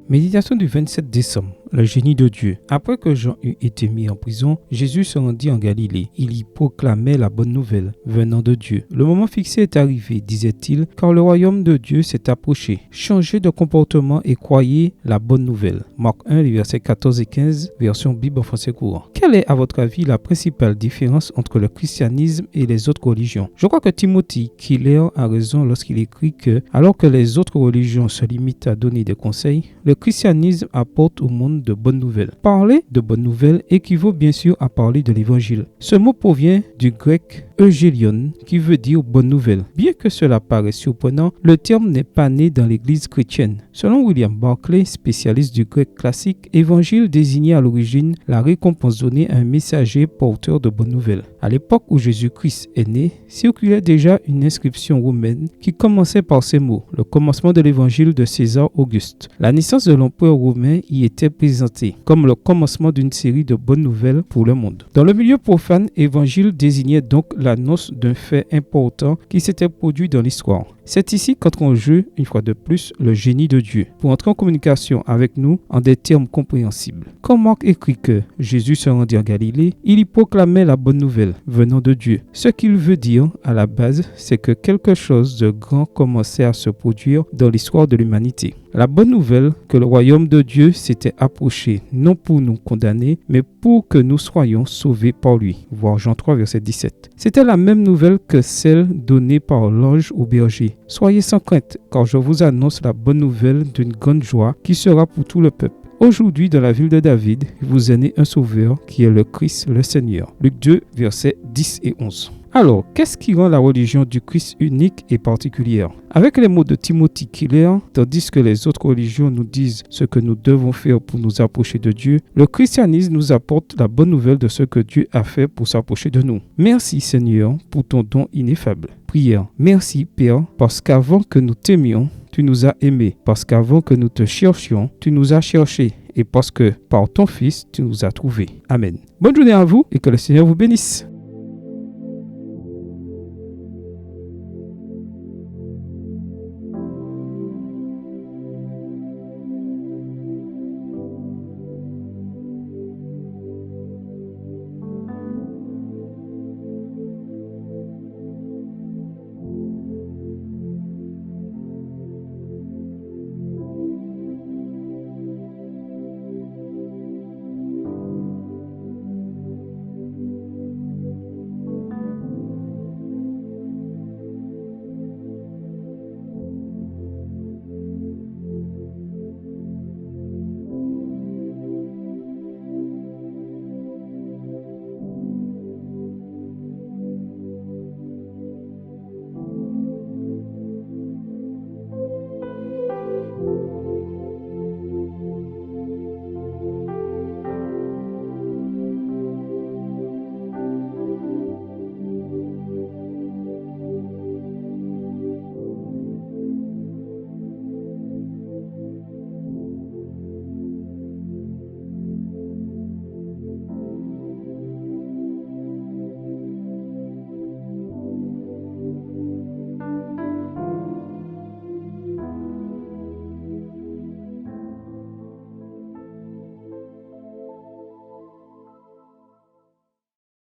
Méditation du 27 décembre. Le génie de Dieu. Après que Jean eut été mis en prison, Jésus se rendit en Galilée. Il y proclamait la bonne nouvelle venant de Dieu. Le moment fixé est arrivé, disait-il, car le royaume de Dieu s'est approché. Changez de comportement et croyez la bonne nouvelle. Marc 1, les versets 14 et 15, version Bible en français courant. Quelle est, à votre avis, la principale différence entre le christianisme et les autres religions? Je crois que Timothy Keller a raison lorsqu'il écrit que, alors que les autres religions se limitent à donner des conseils, le christianisme apporte au monde de bonnes nouvelles. Parler de bonnes nouvelles équivaut bien sûr à parler de l'évangile. Ce mot provient du grec Eugélion, qui veut dire bonne nouvelle. Bien que cela paraisse surprenant, le terme n'est pas né dans l'église chrétienne. Selon William Barclay, spécialiste du grec classique, évangile désignait à l'origine la récompense donnée à un messager porteur de bonnes nouvelles. À l'époque où Jésus-Christ est né, circulait déjà une inscription romaine qui commençait par ces mots: le commencement de l'évangile de César Auguste. La naissance de l'empereur romain y était présentée comme le commencement d'une série de bonnes nouvelles pour le monde. Dans le milieu profane, évangile désignait donc l'annonce d'un fait important qui s'était produit dans l'histoire. C'est ici qu'entre en jeu, une fois de plus, le génie de Dieu, pour entrer en communication avec nous en des termes compréhensibles. Comme Marc écrit que Jésus se rendit en Galilée, il y proclamait la bonne nouvelle venant de Dieu. Ce qu'il veut dire, à la base, c'est que quelque chose de grand commençait à se produire dans l'histoire de l'humanité. La bonne nouvelle que le royaume de Dieu s'était approché, non pour nous condamner, mais pour que nous soyons sauvés par lui. Voir Jean 3, verset 17. C'était la même nouvelle que celle donnée par l'ange au berger. Soyez sans crainte, car je vous annonce la bonne nouvelle d'une grande joie qui sera pour tout le peuple. Aujourd'hui, dans la ville de David, vous est né un sauveur qui est le Christ, le Seigneur. Luc 2, versets 10 et 11. Alors, qu'est-ce qui rend la religion du Christ unique et particulière? Avec les mots de Timothy Keller, tandis que les autres religions nous disent ce que nous devons faire pour nous approcher de Dieu, le christianisme nous apporte la bonne nouvelle de ce que Dieu a fait pour s'approcher de nous. Merci Seigneur pour ton don ineffable. Prière. Merci Père, parce qu'avant que nous t'aimions, tu nous as aimés, parce qu'avant que nous te cherchions, tu nous as cherchés, et parce que par ton Fils, tu nous as trouvés. Amen. Bonne journée à vous et que le Seigneur vous bénisse.